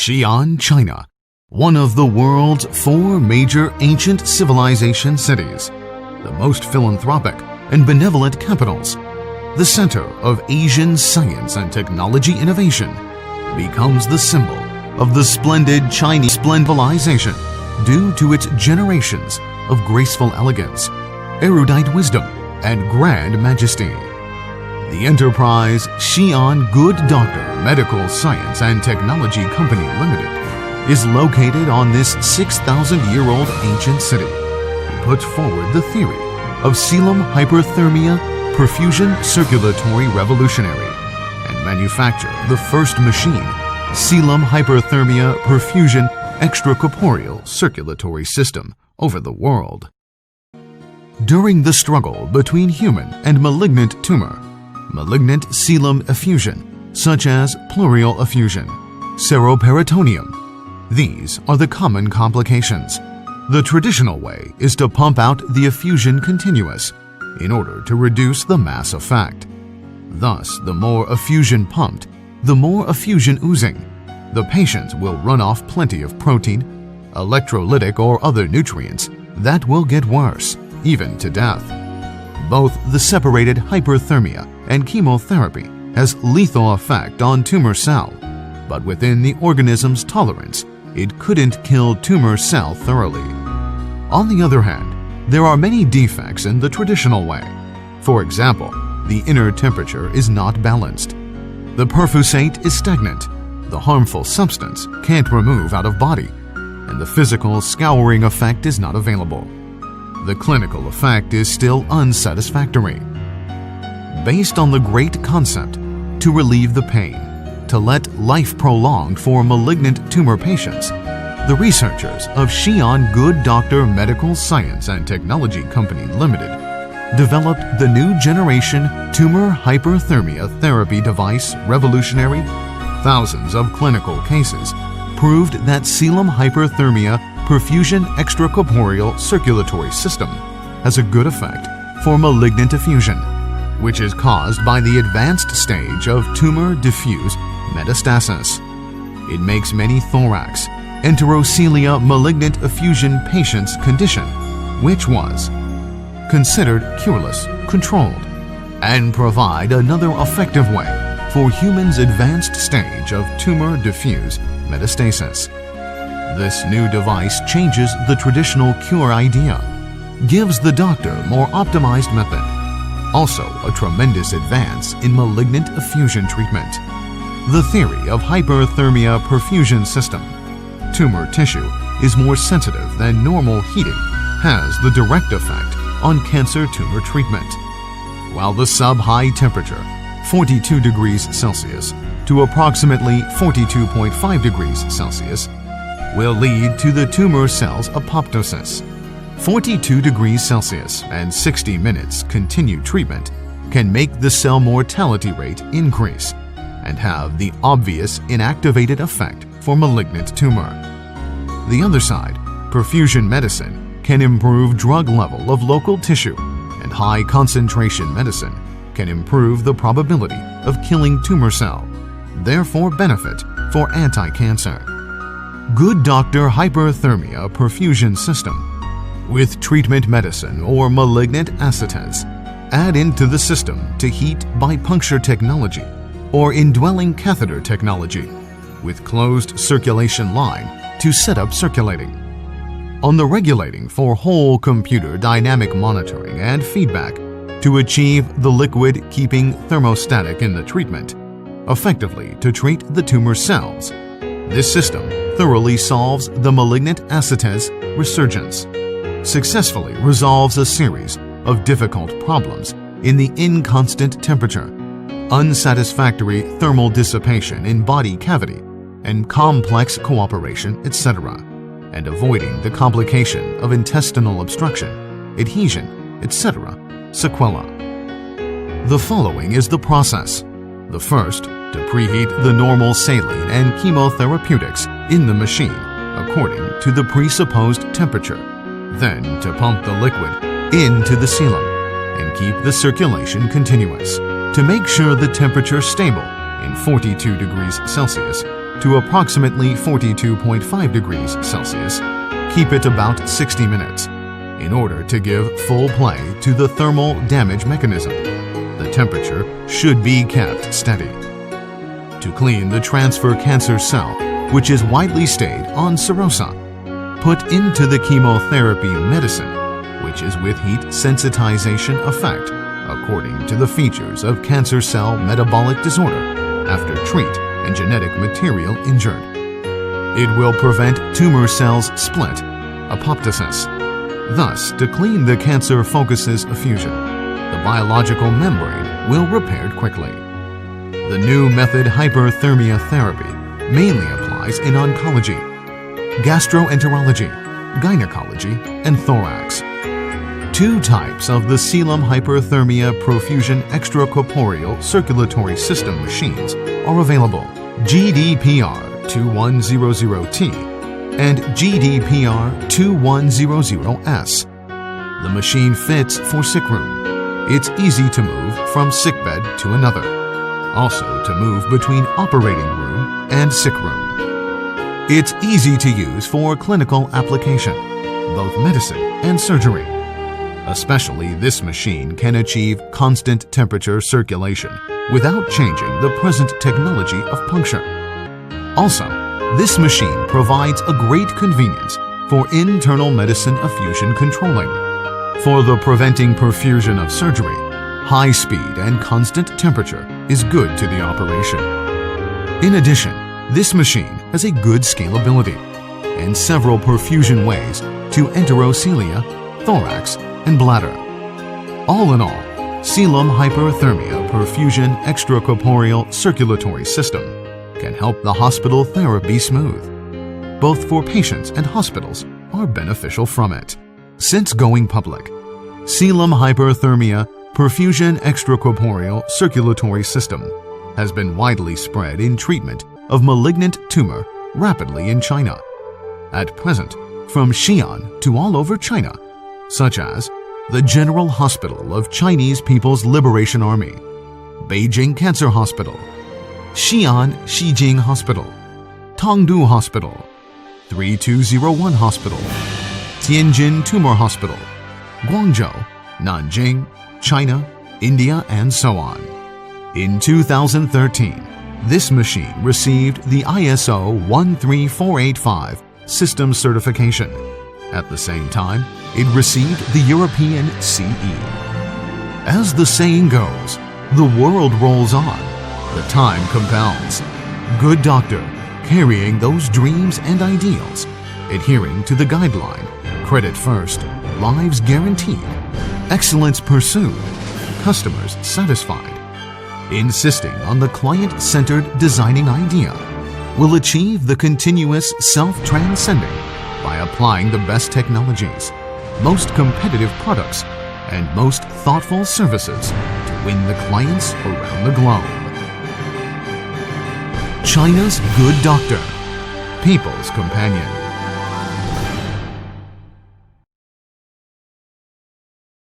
Xi'an, China, one of the world's 4 major ancient civilization cities, the most philanthropic and benevolent capitals, the center of Asian science and technology innovation, becomes the symbol of the splendid Chinese civilization due to its generations of graceful elegance, erudite wisdom, and grand majesty. The enterprise Xi'an Good Doctor Medical Science and Technology Company Limited is located on this 6,000-year-old ancient city, who put forward the theory of coelom hyperthermia perfusion circulatory revolutionary and manufacture the first machine, coelom hyperthermia perfusion extracorporeal circulatory system over the world. During the struggle between human and malignant tumor, malignant coelom effusion, such as pleural effusion, seroperitoneum, these are the common complications. The traditional way is to pump out the effusion continuous in order to reduce the mass effect. Thus, the more effusion pumped, the more effusion oozing. The patient will run off plenty of protein, electrolytic or other nutrients that will get worse, even to death. Both the separated hyperthermia and chemotherapy has lethal effect on tumor cell, but within the organism's tolerance, it couldn't kill tumor cell thoroughly. On the other hand, there are many defects in the traditional way. For example, the inner temperature is not balanced. The perfusate is stagnant. The harmful substance can't remove out of body, and the physical scouring effect is not available. The clinical effect is still unsatisfactory. Based on the great concept to relieve the pain, to let life prolonged for malignant tumor patients, the researchers of Xi'an Good Doctor Medical Science and Technology Company Limited developed the new generation tumor hyperthermia therapy device revolutionary. Thousands of clinical cases proved that coelom hyperthermia perfusion extracorporeal circulatory system has a good effect for malignant effusion, which is caused by the advanced stage of tumor diffuse metastasis. It makes many thorax, enterocelia malignant effusion patients' condition, which was considered cureless, controlled, and provide another effective way for humans' advanced stage of tumor diffuse metastasis. This new device changes the traditional cure idea, gives the doctor more optimized method, also a tremendous advance in malignant effusion treatment. The theory of hyperthermia perfusion system. Tumor tissue is more sensitive than normal heating, has the direct effect on cancer tumor treatment, while the sub-high temperature, 42 degrees Celsius to approximately 42.5 degrees Celsius, will lead to the tumor cell's apoptosis. 42 degrees Celsius and 60 minutes continued treatment can make the cell mortality rate increase and have the obvious inactivated effect for malignant tumor. The other side, perfusion medicine, can improve drug level of local tissue, and high concentration medicine can improve the probability of killing tumor cell, therefore benefit for anti-cancer. Good Doctor Hyperthermia Perfusion System. With treatment medicine or malignant acetals, add into the system to heat by puncture technology or indwelling catheter technology with closed circulation line to set up circulating. On the regulating for whole computer dynamic monitoring and feedback to achieve the liquid keeping thermostatic in the treatment, effectively to treat the tumor cells. This system thoroughly solves the malignant acetals resurgence, successfully resolves a series of difficult problems in the inconstant temperature, unsatisfactory thermal dissipation in body cavity, and complex cooperation, etc., and avoiding the complication of intestinal obstruction, adhesion, etc., sequela. The following is the process. The first, to preheat the normal saline and chemotherapeutics in the machine according to the presupposed temperature, then to pump the liquid into the coelom and keep the circulation continuous to make sure the temperature stable in 42 degrees Celsius to approximately 42.5 degrees Celsius. Keep it about 60 minutes. In order to give full play to the thermal damage mechanism, the temperature should be kept steady. To clean the transfer cancer cell, which is widely stayed on serosa, put into the chemotherapy medicine, which is with heat sensitization effect according to the features of cancer cell metabolic disorder after treat and genetic material injured. It will prevent tumor cells split, apoptosis. Thus, to clean the cancer focus's effusion, the biological membrane will repair quickly. The new method hyperthermia therapy mainly applies in oncology, gastroenterology, gynecology, and thorax. Two types of the Selim hyperthermia perfusion extracorporeal circulatory system machines are available: GDPR-2100T and GDPR-2100S. The machine fits for sick room. It's easy to move from sickbed to another, also to move between operating room and sick room. It's easy to use for clinical application, both medicine and surgery. Especially this machine can achieve constant temperature circulation without changing the present technology of puncture. Also, this machine provides a great convenience for internal medicine effusion controlling. For the preventing perfusion of surgery, high speed and constant temperature is good to the operation. In addition, this machine has a good scalability and several perfusion ways to enterocelia, thorax, and bladder. All in all, Selim hyperthermia perfusion extracorporeal circulatory system can help the hospital therapy smooth. Both for patients and hospitals are beneficial from it. Since going public, Selim hyperthermia perfusion extracorporeal circulatory system has been widely spread in treatment of malignant tumor rapidly in China. At present, from Xi'an to all over China, such as the General Hospital of Chinese People's Liberation Army, Beijing Cancer Hospital, Xi'an Xijing Hospital, Tongdu Hospital, 3201 Hospital, Tianjin Tumor Hospital, Guangzhou, Nanjing, China, India, and so on. In 2013, this machine received the ISO 13485 system certification. At the same time, it received the European CE. As the saying goes, the world rolls on, the time compels. Good doctor, carrying those dreams and ideals, adhering to the guideline, credit first, lives guaranteed, excellence pursued, customers satisfied, insisting on the client-centered designing idea, will achieve the continuous self-transcending by applying the best technologies, most competitive products, and most thoughtful services to win the clients around the globe. China's Good Doctor, People's Companion.